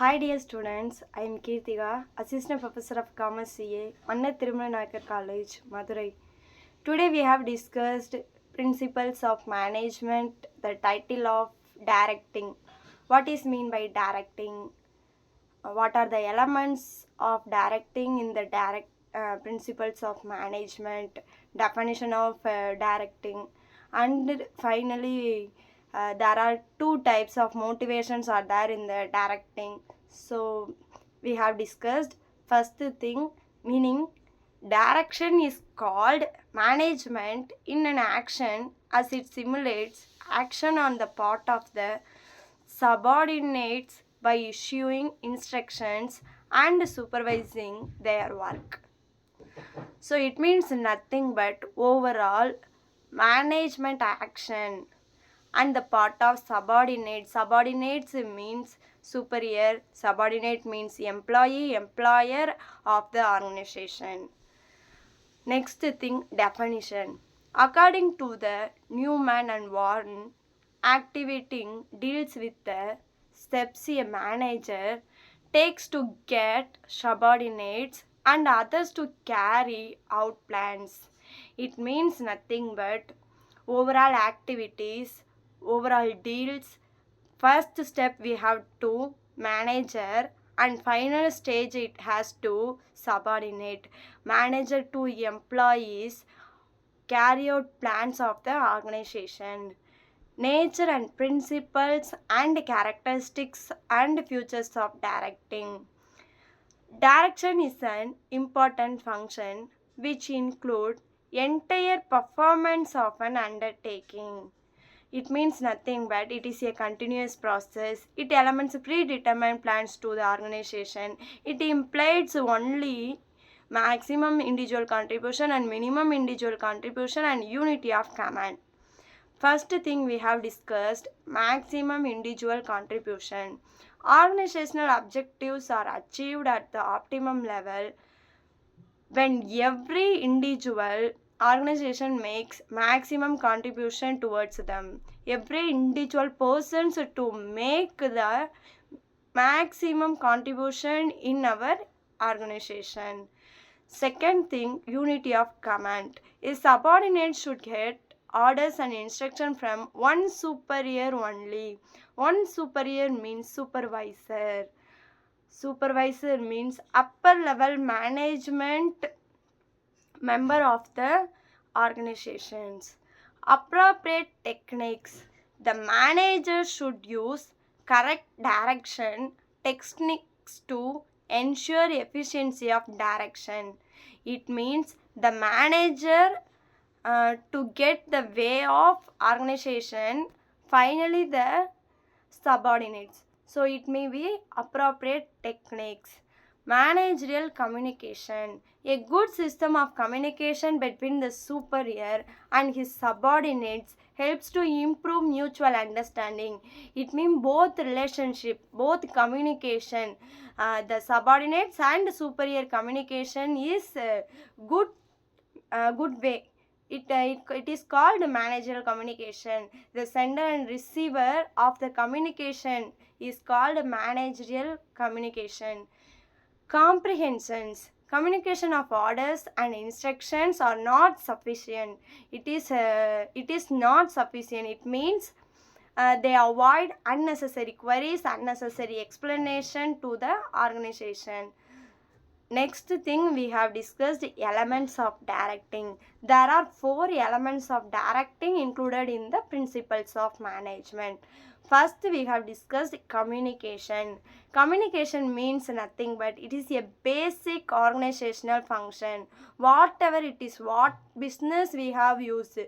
Hi dear students, I am Kirtika, Assistant Professor of Commerce CA, Anna Thirumanayakar College, Madurai. Today we have discussed principles of management, the title of directing. What is mean by directing? What are the elements of directing in the principles of management, definition of directing, and finally there are two types of motivations are there in the directing. So we have discussed first thing, meaning direction is called management in an action as it simulates action on the part of the subordinates by issuing instructions and supervising their work. So it means nothing but overall management action and the part of subordinate. Subordinates means superior, subordinate means employee, employer of the organization. Next thing, definition. According to the Newman and Warren, activating deals with the steps a manager takes to get subordinates and others to carry out plans. It means nothing but overall activities, overall deals. First step we have to manager and final stage it has to subordinate. Manager to employees carry out plans of the organization. Nature and principles and characteristics and futures of directing. Direction is an important function which include entire performance of an undertaking. It means nothing but it is a continuous process. It elements predetermined plans to the organization. It implies only maximum individual contribution and minimum individual contribution and unity of command. First thing we have discussed, maximum individual contribution. Organizational objectives are achieved at the optimum level when every individual organization makes maximum contribution towards them. Every individual persons to make the maximum contribution in our organization. Second thing, unity of command. A subordinate should get orders and instruction from one superior only. One superior means supervisor. Supervisor means upper level management member of the organizations. Appropriate techniques. The manager should use correct direction techniques to ensure efficiency of direction. It means the manager to get the way of organization, finally the subordinates. So it may be appropriate techniques. Managerial communication. A good system of communication between the superior and his subordinates helps to improve mutual understanding. It means both relationship, both communication. The subordinates and superior communication is good way. It is called managerial communication. The sender and receiver of the communication is called managerial communication. Comprehensions. Communication of orders and instructions are not sufficient. It is not sufficient. It means they avoid unnecessary queries, unnecessary explanation to the organization. Next thing we have discussed elements of directing. There are 4 elements of directing included in the principles of management. First we have discussed communication. Communication means nothing but it is a basic organizational function. Whatever it is, what business we have used,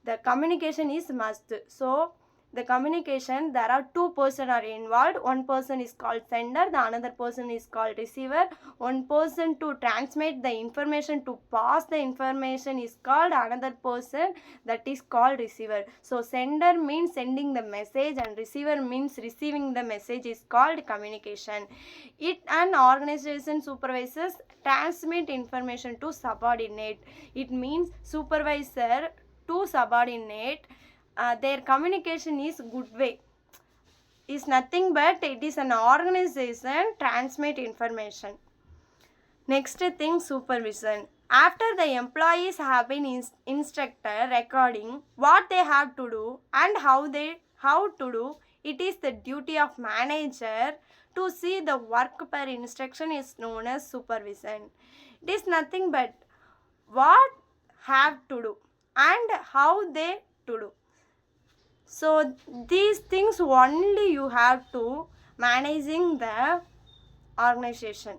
the communication is must. So the communication, there are 2 persons are involved. One person is called sender, the another person is called receiver. One person to transmit the information, to pass the information is called another person, that is called receiver. So sender means sending the message and receiver means receiving the message is called communication. It and organization supervisors transmit information to subordinate. It means supervisor to subordinate. Their communication is good way. is nothing but it is an organization transmit information. Next thing, supervision. After the employees have been instructed regarding what they have to do and how to do, it is the duty of manager to see the work per instruction is known as supervision. It is nothing but what have to do and how they to do. So these things only you have to managing the organization.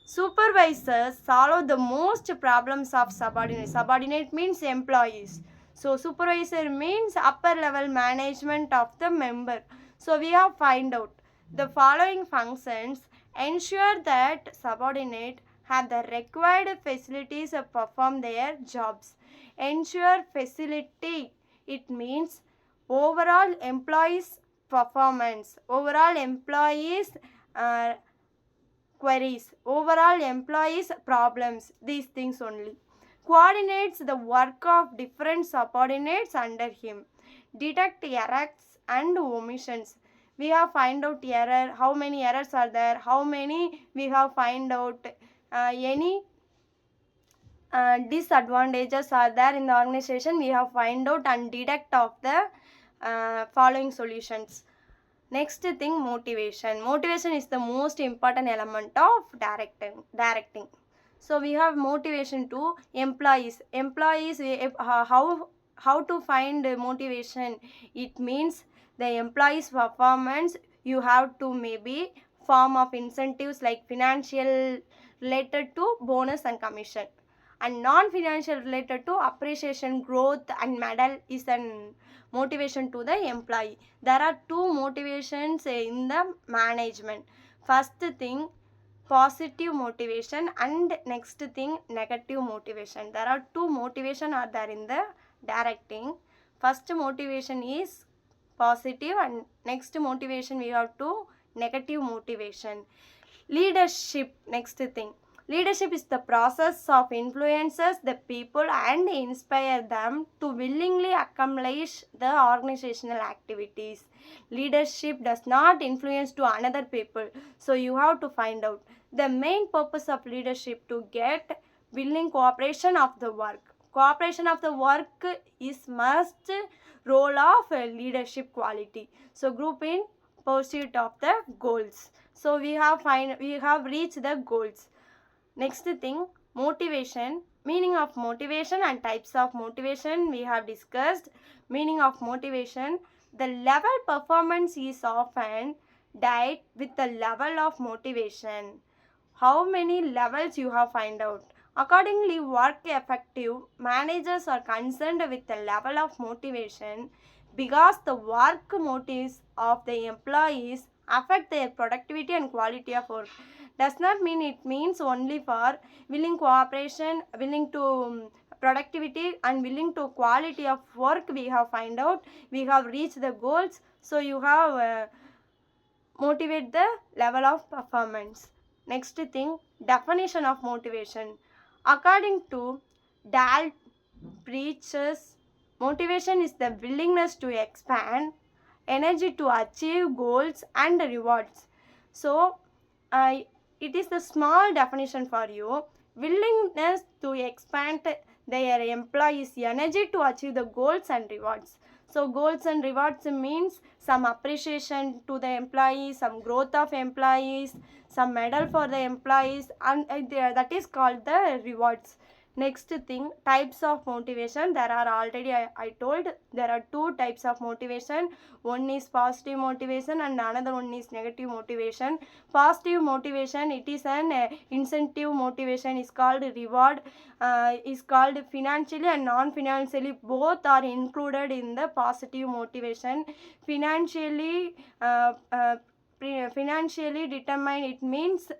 Supervisors solve the most problems of subordinate. Subordinate means employees. So supervisor means upper level management of the member. So we have find out the following functions ensure that subordinate have the required facilities to perform their jobs. Ensure facility, it means overall employees performance, overall employees queries, overall employees problems, these things only. Coordinates the work of different subordinates under him. Detect errors and omissions. We have find out error, how many errors are there, how many we have find out any disadvantages are there in the organization, we have find out and deduct of the following solutions. Next thing, motivation. Motivation is the most important element of directing. So we have motivation to employees. Employees, how to find motivation? It means the employees' performance. You have to maybe form of incentives like financial related to bonus and commission, and non-financial related to appreciation, growth, and medal is an motivation to the employee. There are two motivations in the management. First thing, positive motivation, and next thing, negative motivation. There are two motivation are there in the directing. First motivation is positive and next motivation we have to negative motivation. Leadership, next thing. Leadership is the process of influences the people and inspire them to willingly accomplish the organizational activities. Leadership does not influence to another people. So you have to find out the main purpose of leadership to get willing cooperation of the work. Cooperation of the work is must role of leadership quality. So group in pursuit of the goals. So we have reached the goals. Next thing, motivation. Meaning of motivation and types of motivation we have discussed. Meaning of motivation. The level performance is often died with the level of motivation. How many levels you have find out? Accordingly, work effective managers are concerned with the level of motivation because the work motives of the employees affect their productivity and quality of work. Does not mean it means only for willing cooperation, willing to productivity and willing to quality of work we have find out, we have reached the goals. So you have motivate the level of performance. Next thing, definition of motivation. According to Dal preaches, motivation is the willingness to expand, energy to achieve goals and rewards. So uh, it is the small definition for you. Willingness to expand their employees' energy to achieve the goals and rewards. So goals and rewards means some appreciation to the employees, some growth of employees, some medal for the employees, and that is called the rewards. Next thing, types of motivation. There are already I told there are two types of motivation. One is positive motivation and another one is negative motivation. Positive motivation, it is an incentive motivation, is called reward, is called financially and non-financially both are included in the positive motivation. Financially financially determined, it means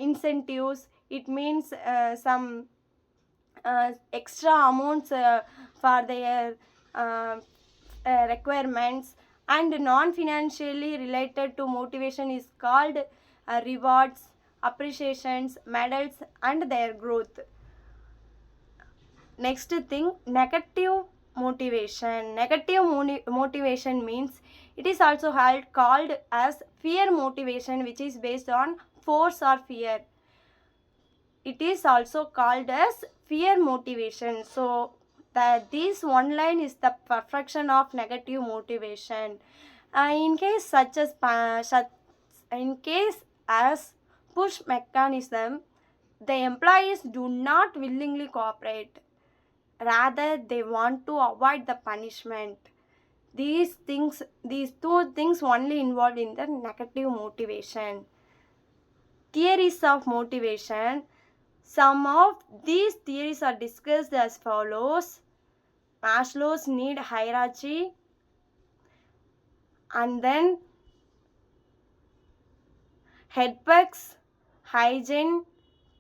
incentives, it means some extra amounts for their requirements, and non-financially related to motivation is called rewards, appreciations, medals, and their growth. Next thing, negative motivation. Negative motivation means It is also called as fear motivation, which is based on force or fear. It is also called as fear motivation. So that this one line is the perfection of negative motivation. In case such as in case as push mechanism, the employees do not willingly cooperate. Rather, they want to avoid the punishment. These two things only involved in the negative motivation. Theories of motivation. Some of these theories are discussed as follows: Maslow's need hierarchy, and then Hedberg's hygiene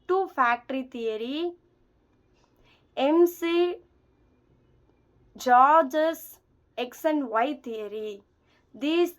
to factory theory, MC George's X and Y theory. These